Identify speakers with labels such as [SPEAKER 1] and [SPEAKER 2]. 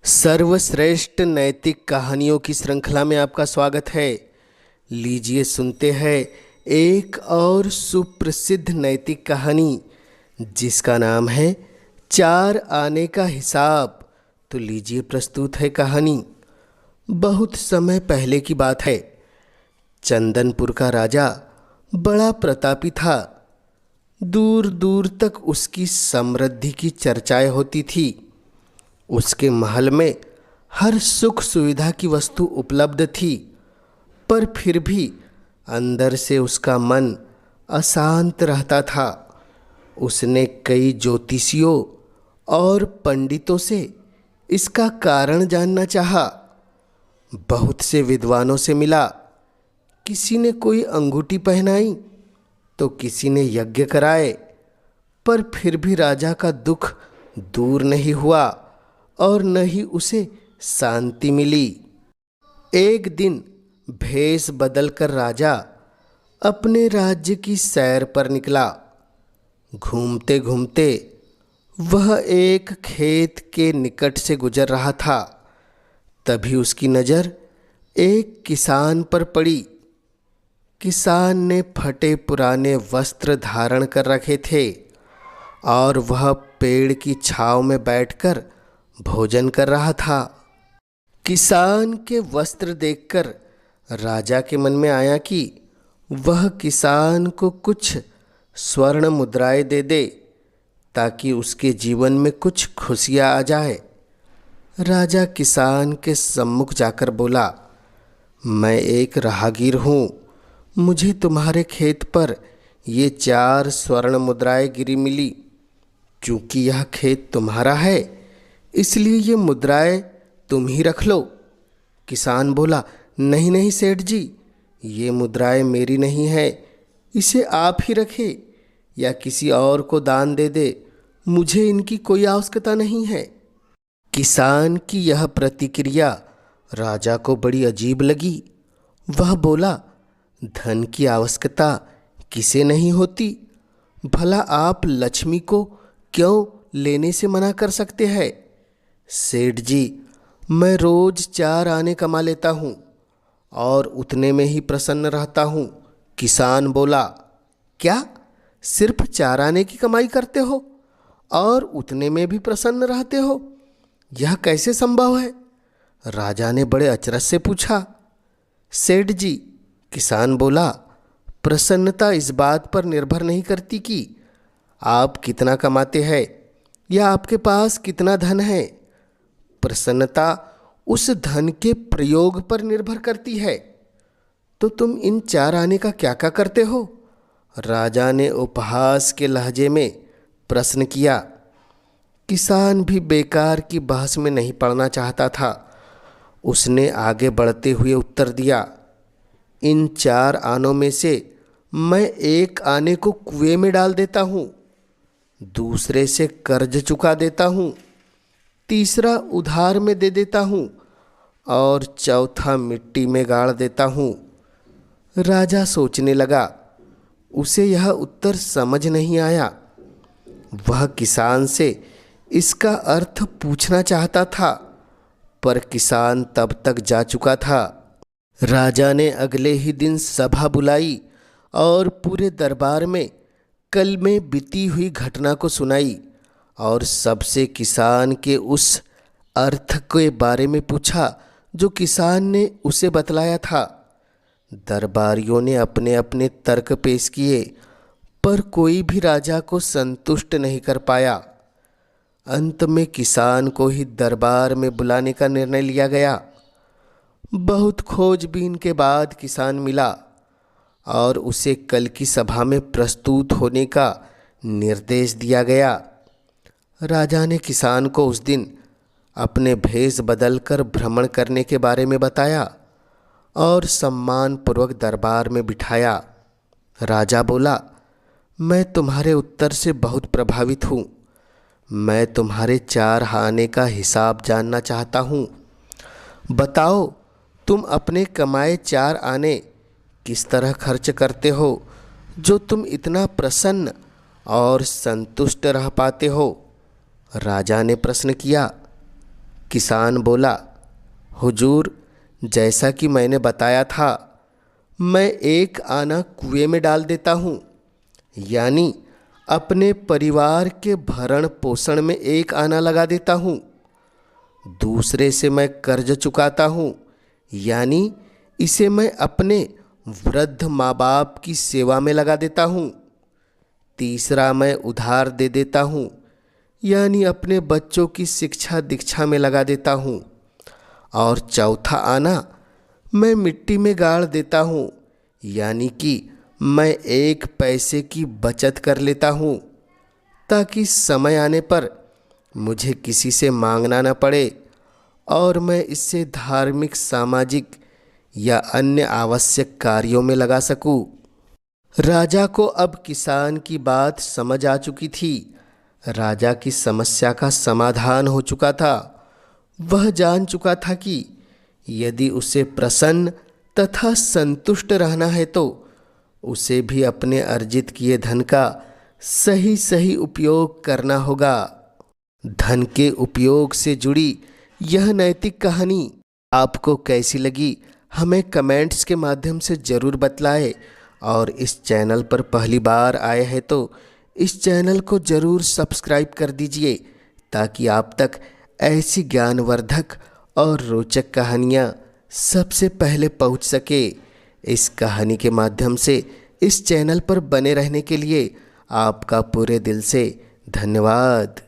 [SPEAKER 1] सर्वश्रेष्ठ नैतिक कहानियों की श्रृंखला में आपका स्वागत है। लीजिए सुनते हैं एक और सुप्रसिद्ध नैतिक कहानी जिसका नाम है चार आने का हिसाब। तो लीजिए प्रस्तुत है कहानी। बहुत समय पहले की बात है। चंदनपुर का राजा बड़ा प्रतापी था। दूर दूर तक उसकी समृद्धि की चर्चाएं होती थी। उसके महल में हर सुख सुविधा की वस्तु उपलब्ध थी, पर फिर भी अंदर से उसका मन अशांत रहता था। उसने कई ज्योतिषियों और पंडितों से इसका कारण जानना चाहा। बहुत से विद्वानों से मिला। किसी ने कोई अंगूठी पहनाई तो किसी ने यज्ञ कराए, पर फिर भी राजा का दुख दूर नहीं हुआ और न ही उसे शांति मिली। एक दिन भेष बदलकर राजा अपने राज्य की सैर पर निकला। घूमते घूमते वह एक खेत के निकट से गुजर रहा था। तभी उसकी नज़र एक किसान पर पड़ी। किसान ने फटे पुराने वस्त्र धारण कर रखे थे और वह पेड़ की छांव में बैठकर भोजन कर रहा था। किसान के वस्त्र देखकर राजा के मन में आया कि वह किसान को कुछ स्वर्ण मुद्राएं दे दे ताकि उसके जीवन में कुछ खुशियां आ जाए। राजा किसान के सम्मुख जाकर बोला, मैं एक राहगीर हूँ। मुझे तुम्हारे खेत पर ये 4 स्वर्ण मुद्राएं गिरी मिली। चूँकि यह खेत तुम्हारा है, इसलिए ये मुद्राएं तुम ही रख लो। किसान बोला, नहीं नहीं सेठ जी, ये मुद्राएं मेरी नहीं है, इसे आप ही रखें या किसी और को दान दे दे, मुझे इनकी कोई आवश्यकता नहीं है। किसान की यह प्रतिक्रिया राजा को बड़ी अजीब लगी। वह बोला, धन की आवश्यकता किसे नहीं होती? भला आप लक्ष्मी को क्यों लेने से मना कर सकते हैं? सेठ जी, मैं रोज 4 आने कमा लेता हूँ और उतने में ही प्रसन्न रहता हूँ। किसान बोला, क्या सिर्फ 4 आने की कमाई करते हो और उतने में भी प्रसन्न रहते हो? यह कैसे संभव है? राजा ने बड़े अचरज से पूछा। सेठ जी, किसान बोला, प्रसन्नता इस बात पर निर्भर नहीं करती कि आप कितना कमाते हैं या आपके पास कितना धन है। प्रसन्नता उस धन के प्रयोग पर निर्भर करती है। तो तुम इन 4 आने का क्या क्या करते हो? राजा ने उपहास के लहजे में प्रश्न किया। किसान भी बेकार की बहस में नहीं पड़ना चाहता था। उसने आगे बढ़ते हुए उत्तर दिया, इन 4 आनों में से मैं एक आने को कुएं में डाल देता हूँ, दूसरे से कर्ज चुका देता हूँ, तीसरा उधार में दे देता हूँ और चौथा मिट्टी में गाड़ देता हूँ। राजा सोचने लगा। उसे यह उत्तर समझ नहीं आया। वह किसान से इसका अर्थ पूछना चाहता था, पर किसान तब तक जा चुका था। राजा ने अगले ही दिन सभा बुलाई और पूरे दरबार में कल में बीती हुई घटना को सुनाई और सबसे किसान के उस अर्थ के बारे में पूछा जो किसान ने उसे बतलाया था। दरबारियों ने अपने अपने तर्क पेश किए, पर कोई भी राजा को संतुष्ट नहीं कर पाया। अंत में किसान को ही दरबार में बुलाने का निर्णय लिया गया। बहुत खोजबीन के बाद किसान मिला और उसे कल की सभा में प्रस्तुत होने का निर्देश दिया गया। राजा ने किसान को उस दिन अपने भेष बदलकर भ्रमण करने के बारे में बताया और सम्मानपूर्वक दरबार में बिठाया। राजा बोला, मैं तुम्हारे उत्तर से बहुत प्रभावित हूँ। मैं तुम्हारे 4 आने का हिसाब जानना चाहता हूँ। बताओ, तुम अपने कमाए 4 आने किस तरह खर्च करते हो जो तुम इतना प्रसन्न और संतुष्ट रह पाते हो? राजा ने प्रश्न किया। किसान बोला, हुजूर, जैसा कि मैंने बताया था, मैं एक आना कुएं में डाल देता हूँ, यानी अपने परिवार के भरण पोषण में एक आना लगा देता हूँ। दूसरे से मैं कर्ज चुकाता हूँ, यानी इसे मैं अपने वृद्ध माँ बाप की सेवा में लगा देता हूँ। तीसरा मैं उधार दे देता हूँ, यानी अपने बच्चों की शिक्षा दीक्षा में लगा देता हूँ। और चौथा आना मैं मिट्टी में गाड़ देता हूँ, यानी कि मैं एक पैसे की बचत कर लेता हूँ, ताकि समय आने पर मुझे किसी से मांगना न पड़े और मैं इससे धार्मिक, सामाजिक या अन्य आवश्यक कार्यों में लगा सकूं। राजा को अब किसान की बात समझ आ चुकी थी। राजा की समस्या का समाधान हो चुका था। वह जान चुका था कि यदि उसे प्रसन्न तथा संतुष्ट रहना है तो उसे भी अपने अर्जित किए धन का सही सही उपयोग करना होगा। धन के उपयोग से जुड़ी यह नैतिक कहानी आपको कैसी लगी, हमें कमेंट्स के माध्यम से ज़रूर बतलाएं। और इस चैनल पर पहली बार आए हैं तो इस चैनल को ज़रूर सब्सक्राइब कर दीजिए, ताकि आप तक ऐसी ज्ञानवर्धक और रोचक कहानियाँ सबसे पहले पहुँच सके। इस कहानी के माध्यम से इस चैनल पर बने रहने के लिए आपका पूरे दिल से धन्यवाद।